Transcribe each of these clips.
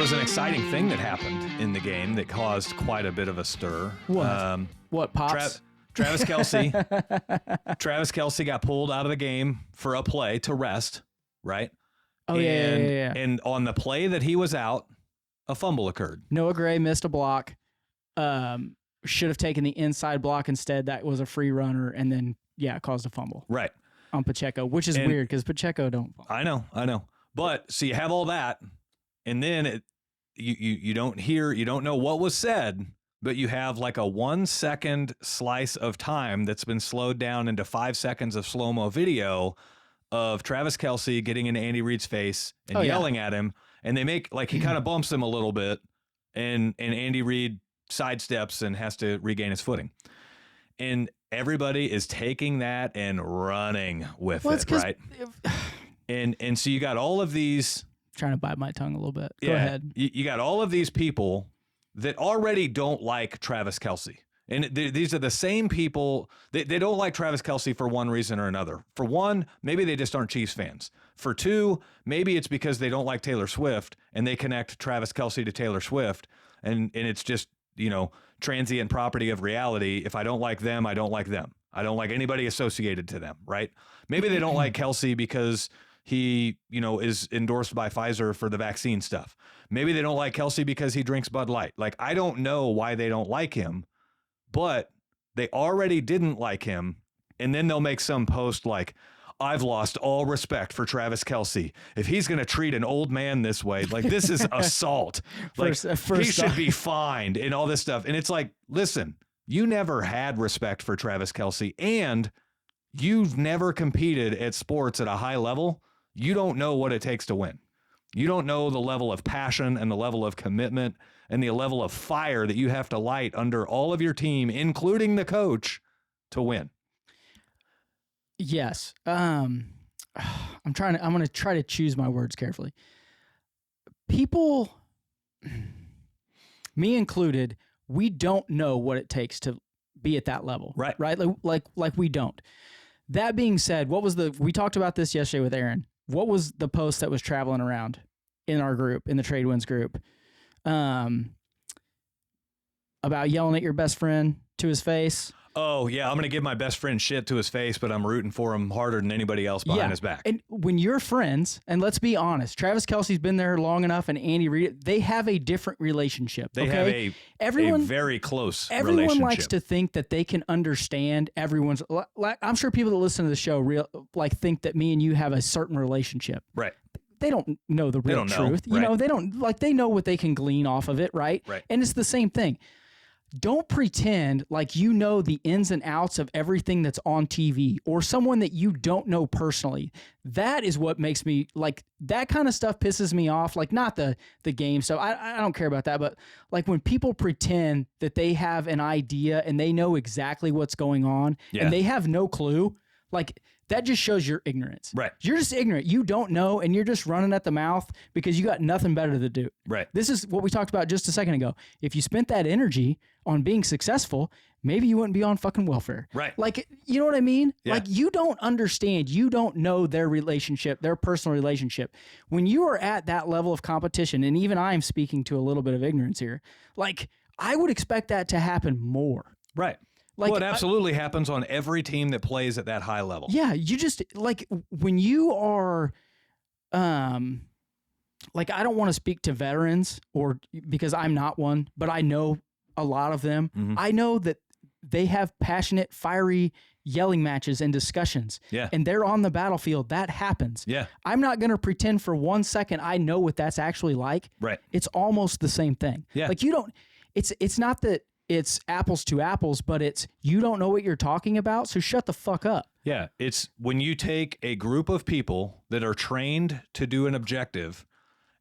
was an exciting thing that happened in the game that caused quite a bit of a stir. What, Pops? Travis Kelce. Travis Kelce got pulled out of the game for a play to rest, right? Oh, yeah. And on the play that he was out, a fumble occurred. Noah Gray missed a block. Should have taken the inside block instead. That was a free runner, and then, it caused a fumble. Right. On Pacheco, which is weird because Pacheco don't fumble. I know. But, so you have all that, and then you don't know what was said, but you have like a 1 second slice of time that's been slowed down into 5 seconds of slow-mo video of Travis Kelce getting into Andy Reid's face and yelling at him. And they make, like, he kind of bumps him a little bit, and Andy Reid sidesteps and has to regain his footing. And everybody is taking that and running with it, right? And so you got all of these... Trying to bite my tongue a little bit. Go ahead. You got all of these people that already don't like Travis Kelce. And these are the same people. They don't like Travis Kelce for one reason or another. For one, maybe they just aren't Chiefs fans. For two, maybe it's because they don't like Taylor Swift and they connect Travis Kelce to Taylor Swift. And it's just, transient property of reality. If I don't like them, I don't like them. I don't like anybody associated to them, right? Maybe they don't like Kelce because he, is endorsed by Pfizer for the vaccine stuff. Maybe they don't like Kelce because he drinks Bud Light. Like, I don't know why they don't like him, but they already didn't like him. And then they'll make some post like, I've lost all respect for Travis Kelce. If he's going to treat an old man this way, like, this is assault. Like, he should be fined and all this stuff. And it's like, listen, you never had respect for Travis Kelce, and you've never competed at sports at a high level. You don't know what it takes to win. You don't know the level of passion and the level of commitment and the level of fire that you have to light under all of your team, including the coach, to win. Yes. I'm going to try to choose my words carefully. People, me included, we don't know what it takes to be at that level. Right. Right? Like we don't. That being said, we talked about this yesterday with Aaron. What was the post that was traveling around in our group, in the Trade Winds group, about yelling at your best friend to his face? Oh, yeah, I'm going to give my best friend shit to his face, but I'm rooting for him harder than anybody else behind his back. And when you're friends, and let's be honest, Travis Kelce's been there long enough, and Andy Reid, they have a different relationship. They have a very close relationship. Everyone likes to think that they can understand everyone's... I'm sure people that listen to the show think that me and you have a certain relationship. Right. They don't know the real truth. Right. They know what they can glean off of it, right? Right. And it's the same thing. Don't pretend like you know the ins and outs of everything that's on TV or someone that you don't know personally. That is what makes me, like, that kind of stuff pisses me off. Like, not the game stuff. I don't care about that. But like when people pretend that they have an idea and they know exactly what's going on and they have no clue, like, that just shows your ignorance. Right. You're just ignorant. You don't know, and you're just running at the mouth because you got nothing better to do. Right. This is what we talked about just a second ago. If you spent that energy on being successful, maybe you wouldn't be on fucking welfare. Right. Like, you know what I mean? Yeah. Like, you don't understand. You don't know their relationship, their personal relationship. When you are at that level of competition, and even I am speaking to a little bit of ignorance here, like, I would expect that to happen more. Right. Like, well, it absolutely happens on every team that plays at that high level. Yeah, you just, like, when you are, like, I don't want to speak to veterans because I'm not one, but I know a lot of them. Mm-hmm. I know that they have passionate, fiery yelling matches and discussions. Yeah. And they're on the battlefield. That happens. Yeah. I'm not going to pretend for 1 second I know what that's actually like. Right. It's almost the same thing. Yeah. Like, it's not that it's apples to apples, but it's, you don't know what you're talking about, so shut the fuck up. Yeah, it's when you take a group of people that are trained to do an objective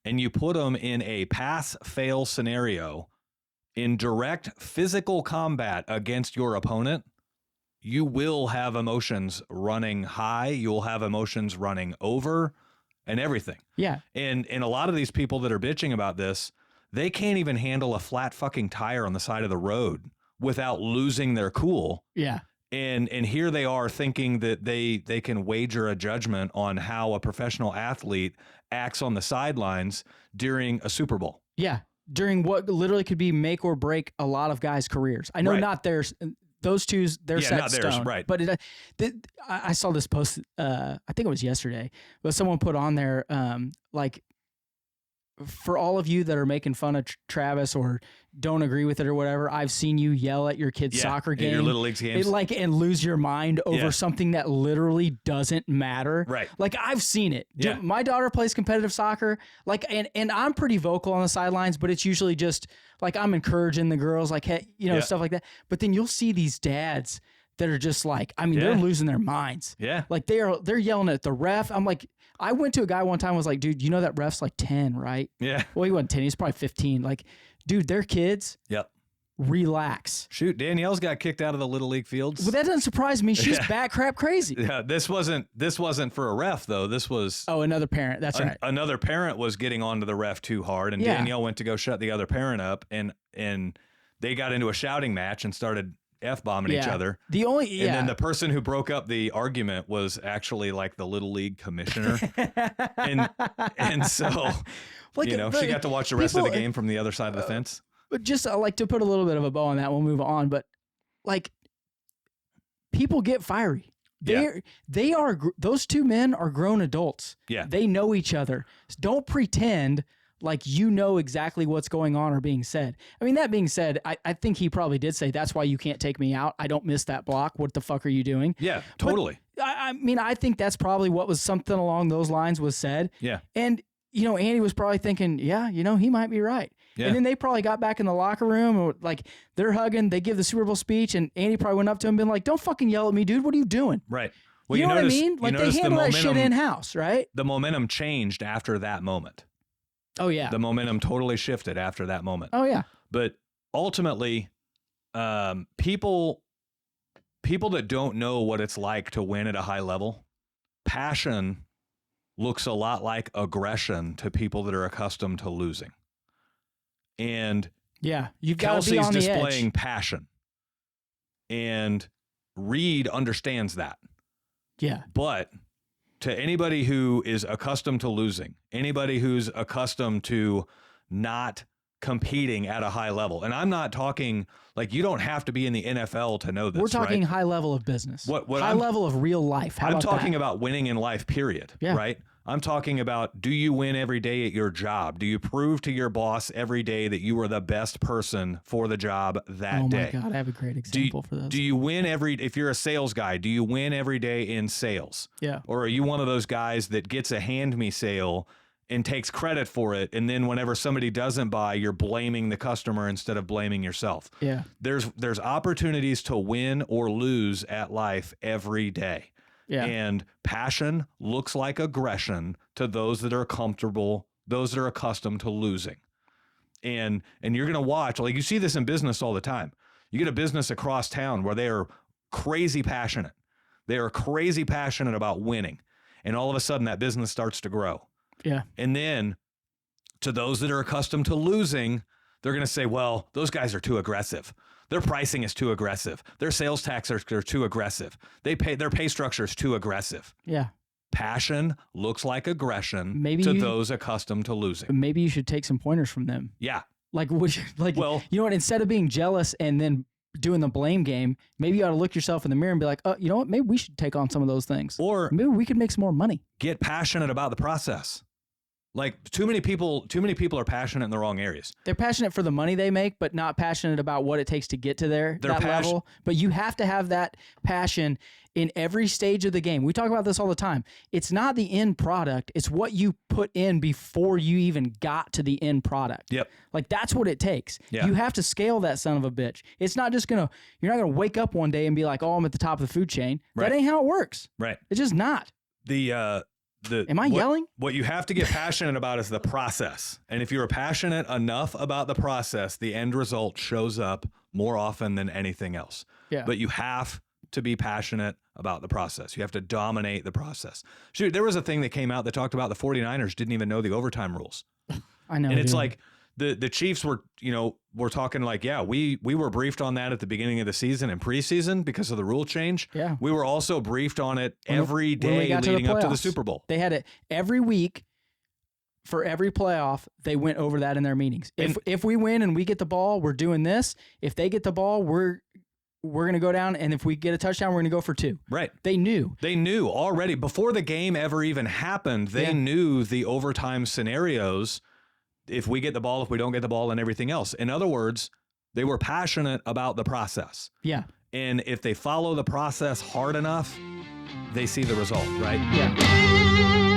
and you put them in a pass-fail scenario in direct physical combat against your opponent, you will have emotions running high, you'll have emotions running over, and everything. Yeah. And a lot of these people that are bitching about this, they can't even handle a flat fucking tire on the side of the road without losing their cool. Yeah. And here they are thinking that they can wager a judgment on how a professional athlete acts on the sidelines during a Super Bowl. Yeah, during what literally could be make or break a lot of guys' careers. I know Right. not theirs. Those two's they're set not theirs, stone. right. But I saw this post. I think it was yesterday, but someone put on there like, for all of you that are making fun of Travis or don't agree with it or whatever, I've seen you yell at your kid's soccer game, your little leagues games, and lose your mind over something that literally doesn't matter. Right. Like, I've seen it. Yeah. My daughter plays competitive soccer, like, and I'm pretty vocal on the sidelines, but it's usually just like I'm encouraging the girls, like, hey, stuff like that. But then you'll see these dads that are just like, I mean, they're losing their minds. Yeah. Like they're yelling at the ref. I'm like, I went to a guy one time, was like, dude, you know that ref's like 10, right? Yeah. Well, he wasn't 10. He's probably 15. Like, dude, they're kids. Yep. Relax. Shoot, Danielle's got kicked out of the Little League fields. Well, that doesn't surprise me. She's bat crap crazy. Yeah, this wasn't for a ref though. This was another parent. That's right. Another parent was getting onto the ref too hard, and Danielle went to go shut the other parent up, and they got into a shouting match and started F-bombing each other. And then the person who broke up the argument was actually like the Little League commissioner. and so, like, she got to watch the rest of the game from the other side of the fence. But just like to put a little bit of a bow on that, we'll move on. But like, people get fiery. They are, those two men are grown adults. Yeah. They know each other. Don't pretend like you know exactly what's going on or being said. I mean, that being said, I think he probably did say, that's why you can't take me out. I don't miss that block. What the fuck are you doing? Yeah, totally. But, I mean, I think that's probably what was something along those lines was said. Yeah. And, Andy was probably thinking, he might be right. Yeah. And then they probably got back in the locker room, or like they're hugging, they give the Super Bowl speech, and Andy probably went up to him and been like, don't fucking yell at me, dude. What are you doing? Right. Well, you know what I mean? Like, they handle that shit in-house, right? The momentum changed after that moment. Oh, yeah. The momentum totally shifted after that moment. Oh, yeah. But ultimately, people that don't know what it's like to win at a high level, passion looks a lot like aggression to people that are accustomed to losing. And you've got to be on the edge. Kelce's displaying passion. And Reid understands that. Yeah. But to anybody who is accustomed to losing, anybody who's accustomed to not competing at a high level, and I'm not talking like you don't have to be in the NFL to know this. We're talking right? high level of business. What high level of real life. I'm talking about winning in life, period. Yeah. Right? I'm talking about, do you win every day at your job? Do you prove to your boss every day that you are the best person for the job that day? Oh my God, I have a great example for this. Do you win if you're a sales guy, do you win every day in sales? Yeah. Or are you one of those guys that gets a hand me sale and takes credit for it, and then whenever somebody doesn't buy, you're blaming the customer instead of blaming yourself? Yeah. There's opportunities to win or lose at life every day. Yeah. And passion looks like aggression to those that are comfortable, those that are accustomed to losing. And you're going to watch, like you see this in business all the time. You get a business across town where they are crazy passionate. They are crazy passionate about winning. And all of a sudden that business starts to grow. Yeah. And then to those that are accustomed to losing, they're going to say, well, those guys are too aggressive. Their pricing is too aggressive. Their sales tax are too aggressive. Their pay structure is too aggressive. Yeah. Passion looks like aggression those accustomed to losing. Maybe you should take some pointers from them. Yeah. Like, you know what? Instead of being jealous and then doing the blame game, maybe you ought to look yourself in the mirror and be like, you know what? Maybe we should take on some of those things. Or maybe we could make some more money. Get passionate about the process. Like too many people are passionate in the wrong areas. They're passionate for the money they make, but not passionate about what it takes to get to that level. But you have to have that passion in every stage of the game. We talk about this all the time. It's not the end product. It's what you put in before you even got to the end product. Yep. Like that's what it takes. Yeah. You have to scale that son of a bitch. It's not just you're not going to wake up one day and be like, oh, I'm at the top of the food chain. Right. That ain't how it works. Right. It's just not. Am I yelling? What you have to get passionate about is the process. And if you're passionate enough about the process, the end result shows up more often than anything else. Yeah. But you have to be passionate about the process. You have to dominate the process. Shoot, there was a thing that came out that talked about the 49ers didn't even know the overtime rules. I know. And it's like the Chiefs were talking like, yeah, we were briefed on that at the beginning of the season and preseason because of the rule change. Yeah. We were also briefed on it every day leading up to the Super Bowl. They had it every week for every playoff, they went over that in their meetings. If we win and we get the ball, we're doing this. If they get the ball, we're going to go down, and if we get a touchdown, we're going to go for 2. Right. They knew. They knew already before the game ever even happened. They knew the overtime scenarios, if we get the ball, if we don't get the ball, and everything else. In other words, they were passionate about the process. Yeah. And if they follow the process hard enough, they see the result, right? Yeah.